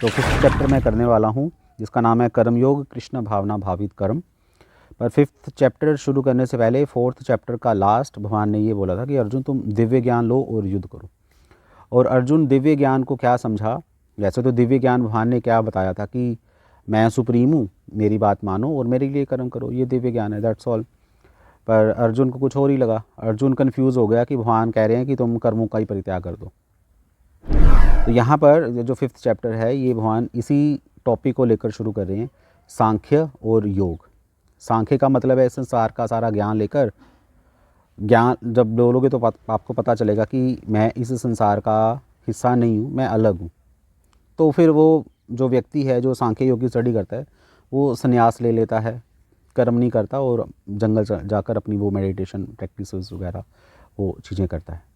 तो fifth chapter मैं करने वाला हूँ जिसका नाम है कर्मयोग कृष्ण भावना भावित कर्म। पर फिफ्थ चैप्टर शुरू करने से पहले फोर्थ चैप्टर का लास्ट भगवान ने ये बोला था कि अर्जुन तुम दिव्य ज्ञान लो और युद्ध करो। और अर्जुन दिव्य ज्ञान को क्या समझा? वैसे तो दिव्य ज्ञान भगवान ने क्या बताया था कि मैं सुप्रीम हूँ, मेरी बात मानो और मेरे लिए कर्म करो, ये दिव्य ज्ञान है, दैट्स ऑल। पर अर्जुन को कुछ और ही लगा। अर्जुन कन्फ्यूज़ हो गया कि भगवान कह रहे हैं कि तुम कर्मों का ही परित्याग कर दो। तो यहाँ पर जो फिफ्थ चैप्टर है ये भगवान इसी टॉपिक को लेकर शुरू कर रहे हैं, सांख्य और योग। सांख्य का मतलब है संसार का सारा ज्ञान लेकर, ज्ञान जब बोलोगे तो आपको पता चलेगा कि मैं इस संसार का हिस्सा नहीं हूँ, मैं अलग हूँ। तो फिर वो जो व्यक्ति है जो सांख्य योग की स्टडी करता है वो संन्यास ले लेता है, कर्म नहीं करता और जंगल जाकर अपनी वो मेडिटेशन प्रैक्टिसेस वगैरह वो चीज़ें करता है।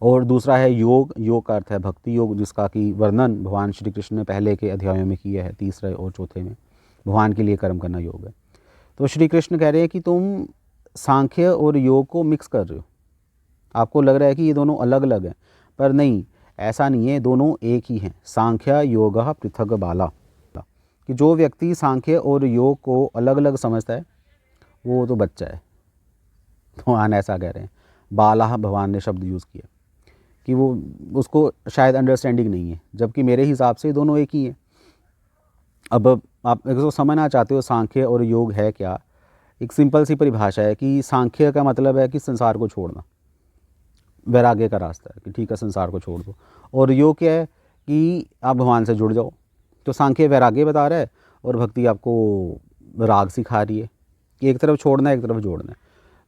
और दूसरा है योग। योग का अर्थ है भक्ति योग, जिसका कि वर्णन भगवान श्री कृष्ण ने पहले के अध्यायों में किया है, तीसरे और चौथे में। भगवान के लिए कर्म करना योग है। तो श्री कृष्ण कह रहे हैं कि तुम सांख्य और योग को मिक्स कर रहे हो। आपको लग रहा है कि ये दोनों अलग अलग हैं, पर नहीं, ऐसा नहीं है, दोनों एक ही हैं। सांख्य योग पृथक बाला, कि जो व्यक्ति सांख्य और योग को अलग अलग समझता है वो तो बच्चा है। भगवान ऐसा कह रहे हैं। बाला भगवान ने शब्द यूज़ किया कि वो उसको शायद अंडरस्टैंडिंग नहीं है, जबकि मेरे हिसाब से दोनों एक ही हैं। अब आप अगर समझना चाहते हो सांख्य और योग है क्या, एक सिंपल सी परिभाषा है कि सांख्य का मतलब है कि संसार को छोड़ना, वैराग्य का रास्ता है कि ठीक है संसार को छोड़ दो। और योग क्या है कि आप भगवान से जुड़ जाओ। तो सांख्य वैराग्य बता रहा है और भक्ति आपको राग सिखा रही है कि एक तरफ छोड़ना है एक तरफ जोड़ना है।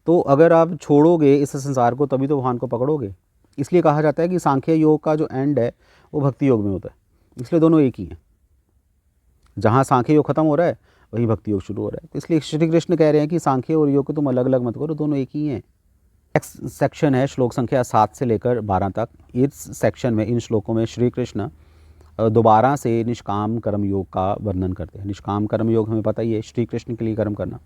तो अगर आप छोड़ोगे इस संसार को तभी तो भगवान को पकड़ोगे। इसलिए कहा जाता है कि सांख्य योग का जो एंड है वो भक्ति योग में होता है। इसलिए दोनों एक ही हैं। जहाँ सांख्य योग खत्म हो रहा है वहीं भक्ति योग शुरू हो रहा है। तो इसलिए श्री कृष्ण कह रहे हैं कि सांख्य और योग को तुम अलग अलग मत करो, दोनों एक ही हैं। नेक्स्ट सेक्शन है श्लोक संख्या 7 से लेकर 12 तक। इस सेक्शन में, इन श्लोकों में श्री कृष्ण दोबारा से निष्काम कर्म योग का वर्णन करते हैं। निष्काम कर्म योग हमें पता ही है, श्री कृष्ण के लिए कर्म करना।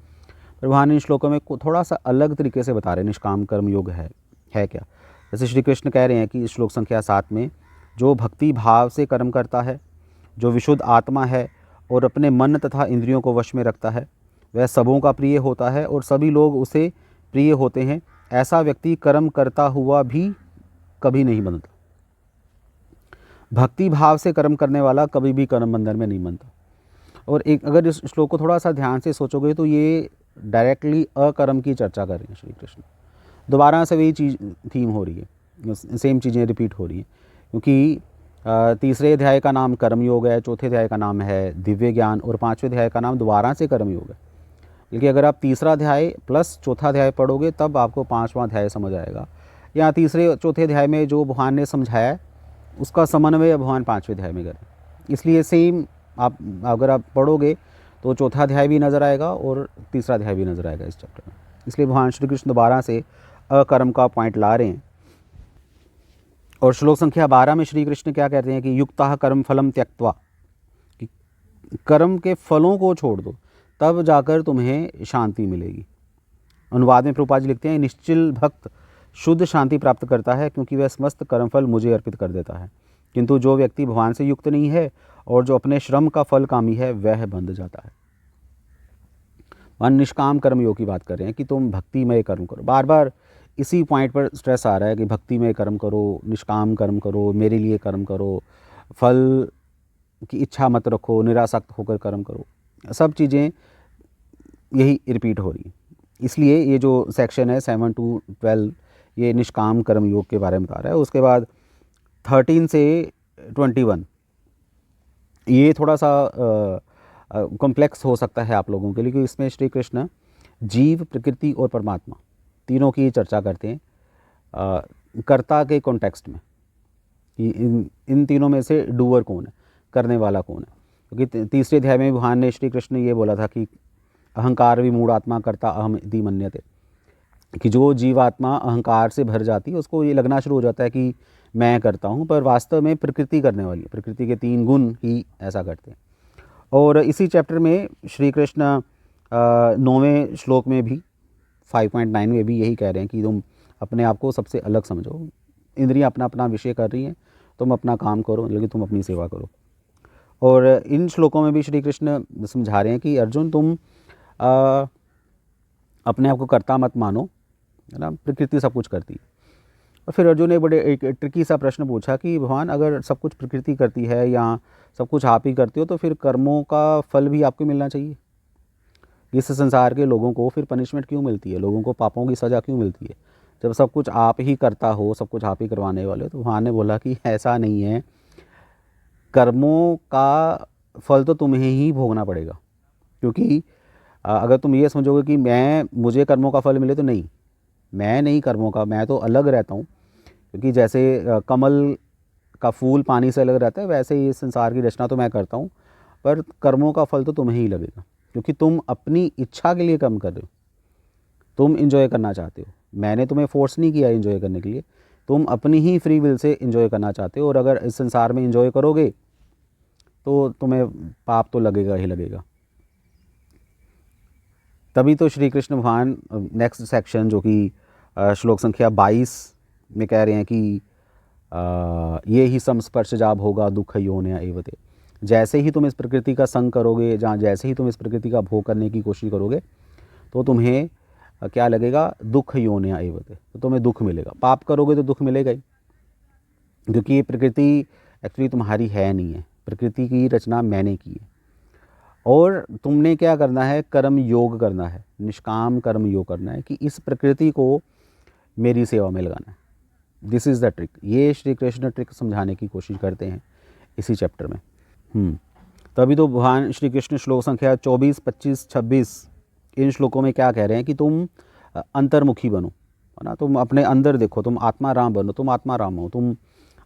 पर वहाँ इन श्लोकों में थोड़ा सा अलग तरीके से बता रहे हैं निष्काम कर्म योग है क्या। जैसे श्री कृष्ण कह रहे हैं कि श्लोक संख्या 7 में, जो भक्ति भाव से कर्म करता है, जो विशुद्ध आत्मा है और अपने मन तथा इंद्रियों को वश में रखता है, वह सबों का प्रिय होता है और सभी लोग उसे प्रिय होते हैं। ऐसा व्यक्ति कर्म करता हुआ भी कभी नहीं बनता। भक्ति भाव से कर्म करने वाला कभी भी कर्म बंधन में नहीं बनता। और एक अगर इस श्लोक को थोड़ा सा ध्यान से सोचोगे तो ये डायरेक्टली अकर्म की चर्चा कर रहे हैं श्री कृष्ण। दोबारा से वही चीज़ थीम हो रही है, सेम चीज़ें रिपीट हो रही हैं, क्योंकि तीसरे अध्याय का नाम कर्म योग है, चौथे अध्याय का नाम है दिव्य ज्ञान और पाँचवें अध्याय का नाम दोबारा से कर्म योग है। लेकिन अगर आप तीसरा अध्याय प्लस चौथा अध्याय पढ़ोगे तब आपको पाँचवां अध्याय समझ आएगा। या तीसरे चौथे अध्याय में जो भगवान ने समझाया है उसका समन्वय भगवान पाँचवें अध्याय में करें। इसलिए सेम आप अगर आप पढ़ोगे तो चौथा अध्याय भी नज़र आएगा और तीसरा अध्याय भी नज़र आएगा इस चैप्टर में। इसलिए भगवान श्री कृष्ण दोबारा से अकर्म का पॉइंट ला रहे हैं। और श्लोक संख्या 12 में श्री कृष्ण क्या कहते हैं कि युक्तः कर्म फलम त्यक्त्वा, कि कर्म के फलों को छोड़ दो तब जाकर तुम्हें शांति मिलेगी। अनुवाद में प्रभुपाद जी लिखते हैं, निश्चल भक्त शुद्ध शांति प्राप्त करता है क्योंकि वह समस्त कर्मफल मुझे अर्पित कर देता है। किंतु जो व्यक्ति भगवान से युक्त नहीं है और जो अपने श्रम का फल कामी है वह बंध जाता है। वह निष्काम कर्म योग की बात कर रहे हैं कि तुम भक्तिमय कर्म करो। बार बार इसी पॉइंट पर स्ट्रेस आ रहा है कि भक्तिमय कर्म करो, निष्काम कर्म करो, मेरे लिए कर्म करो, फल की इच्छा मत रखो, निरासक्त होकर कर्म करो। सब चीज़ें यही रिपीट हो रही हैं। इसलिए ये जो सेक्शन है 7 to 12 ये निष्काम कर्म योग के बारे में बता रहा है। उसके बाद 13 से 21 ये थोड़ा सा कॉम्प्लेक्स हो सकता है आप लोगों के लिए, क्योंकि इसमें श्री कृष्ण जीव, प्रकृति और परमात्मा तीनों की चर्चा करते हैं कर्ता के कॉन्टेक्स्ट में कि इन तीनों में से डूअर कौन है, करने वाला कौन है। क्योंकि तीसरे अध्याय में भगवान ने श्री कृष्ण ने ये बोला था कि अहंकार विमूढ़ आत्मा कर्ता अहम इति मन्यते, कि जो जीवात्मा अहंकार से भर जाती है उसको ये लगना शुरू हो जाता है कि मैं करता हूँ, पर वास्तव में प्रकृति करने वाली है। प्रकृति के 3 गुण ही ऐसा करते हैं। और इसी चैप्टर में श्री कृष्ण 9वें श्लोक में भी 5.9 में भी यही कह रहे हैं कि तुम अपने आप को सबसे अलग समझो। इंद्रियां अपना अपना विषय कर रही हैं, तुम अपना काम करो, लेकिन तुम अपनी सेवा करो। और इन श्लोकों में भी श्री कृष्ण समझा रहे हैं कि अर्जुन तुम अपने आप को कर्ता मत मानो, है ना, प्रकृति सब कुछ करती है। और फिर अर्जुन ने बड़े एक ट्रिकी सा प्रश्न पूछा कि भगवान अगर सब कुछ प्रकृति करती है या सब कुछ आप ही करते हो तो फिर कर्मों का फल भी आपको मिलना चाहिए। इस संसार के लोगों को फिर पनिशमेंट क्यों मिलती है, लोगों को पापों की सज़ा क्यों मिलती है, जब सब कुछ आप ही करता हो, सब कुछ आप ही करवाने वाले हो। तो भगवान ने बोला कि ऐसा नहीं है, कर्मों का फल तो तुम्हें ही भोगना पड़ेगा। क्योंकि अगर तुम ये समझोगे कि मुझे कर्मों का फल मिले, तो नहीं, मैं नहीं कर्मों का, मैं तो अलग रहता हूँ। क्योंकि जैसे कमल का फूल पानी से अलग रहता है, वैसे ही इस संसार की रचना तो मैं करता हूँ, पर कर्मों का फल तो तुम्हें ही लगेगा। क्योंकि तुम अपनी इच्छा के लिए कर्म कर रहे हो, तुम इन्जॉय करना चाहते हो, मैंने तुम्हें फोर्स नहीं किया इन्जॉय करने के लिए, तुम अपनी ही फ्री विल से इन्जॉय करना चाहते हो। और अगर इस संसार में इन्जॉय करोगे तो तुम्हें पाप तो लगेगा ही लगेगा। तभी तो श्री कृष्ण भगवान नेक्स्ट सेक्शन जो कि श्लोक संख्या 22 में कह रहे हैं कि ये ही संस्पर्श जाब होगा दुख योन्या एवते। जैसे ही तुम इस प्रकृति का संग करोगे, जहाँ जैसे ही तुम इस प्रकृति का भोग करने की कोशिश करोगे, तो तुम्हें क्या लगेगा, दुख योन्या एवते, तो तुम्हें दुख मिलेगा। पाप करोगे तो दुख मिलेगा ही, क्योंकि ये प्रकृति एक्चुअली तुम्हारी है नहीं है, प्रकृति की रचना मैंने की है। और तुमने क्या करना है, कर्म योग करना है, निष्काम कर्म योग करना है कि इस प्रकृति को मेरी सेवा में लगाना है। This is the trick. ये श्री कृष्ण ट्रिक समझाने की कोशिश करते हैं इसी चैप्टर में। तभी तो भगवान श्री कृष्ण श्लोक संख्या 24, 25, 26 इन श्लोकों में क्या कह रहे हैं कि तुम अंतर्मुखी बनो, है ना, तुम अपने अंदर देखो, तुम आत्मा राम बनो, तुम आत्मा राम हो, तुम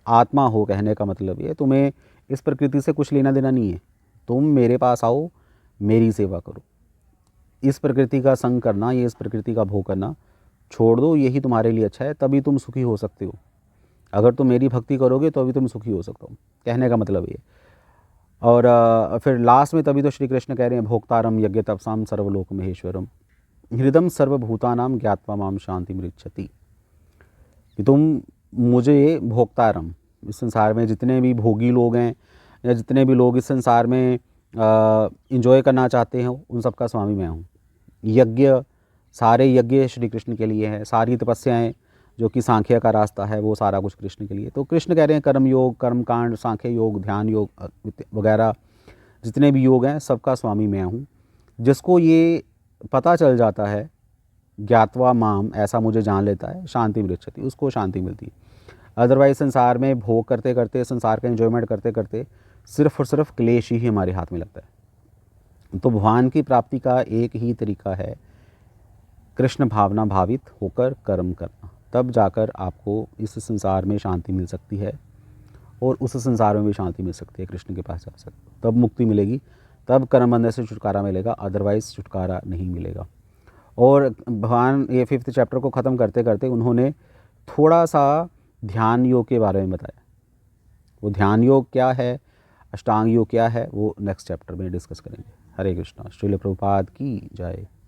आत्मा हो। कहने का मतलब ये, तुम्हें इस प्रकृति से कुछ लेना देना नहीं है, तुम मेरे पास आओ, मेरी सेवा करो। इस प्रकृति का संग करना, ये इस प्रकृति का भोग करना छोड़ दो, यही तुम्हारे लिए अच्छा है, तभी तुम सुखी हो सकते हो। अगर तुम मेरी भक्ति करोगे तो अभी तुम सुखी हो सकते हो, कहने का मतलब ये। और फिर लास्ट में तभी तो श्री कृष्ण कह रहे हैं भोक्तारम यज्ञ तपसाम सर्वलोक महेश्वरम हृदम सर्वभूतानाम ज्ञात्वा माम शांति मृच्छति। कि तुम मुझे भोक्तारम, इस संसार में जितने भी भोगी लोग हैं या जितने भी लोग इस संसार में इंजॉय करना चाहते हैं, उन सबका स्वामी मैं हूँ। यज्ञ, सारे यज्ञ श्री कृष्ण के लिए है, सारी तपस्याएं जो कि सांख्य का रास्ता है, वो सारा कुछ कृष्ण के लिए। तो कृष्ण कह रहे हैं कर्म योग, कर्मकांड, सांख्य योग, ध्यान योग वगैरह जितने भी योग हैं, सबका स्वामी मैं हूँ। जिसको ये पता चल जाता है, ज्ञात्वा माम, ऐसा मुझे जान लेता है, शांति मृच्छति, उसको शांति मिलती है। अदरवाइज संसार में भोग करते करते, संसार का एंजॉयमेंट करते करते सिर्फ और सिर्फ क्लेश ही हमारे हाथ में लगता है। तो भगवान की प्राप्ति का एक ही तरीका है, कृष्ण भावना भावित होकर कर्म करना। तब जाकर आपको इस संसार में शांति मिल सकती है और उस संसार में भी शांति मिल सकती है, कृष्ण के पास जा सकते, तब मुक्ति मिलेगी, तब कर्म बंधन से छुटकारा मिलेगा, अदरवाइज छुटकारा नहीं मिलेगा। और भगवान ये 5th चैप्टर को ख़त्म करते करते उन्होंने थोड़ा सा ध्यान योग के बारे में बताया। वो ध्यान योग क्या है, अष्टांग योग क्या है, वो नेक्स्ट चैप्टर में डिस्कस करेंगे। हरे कृष्णा। श्रील प्रभुपाद की जय।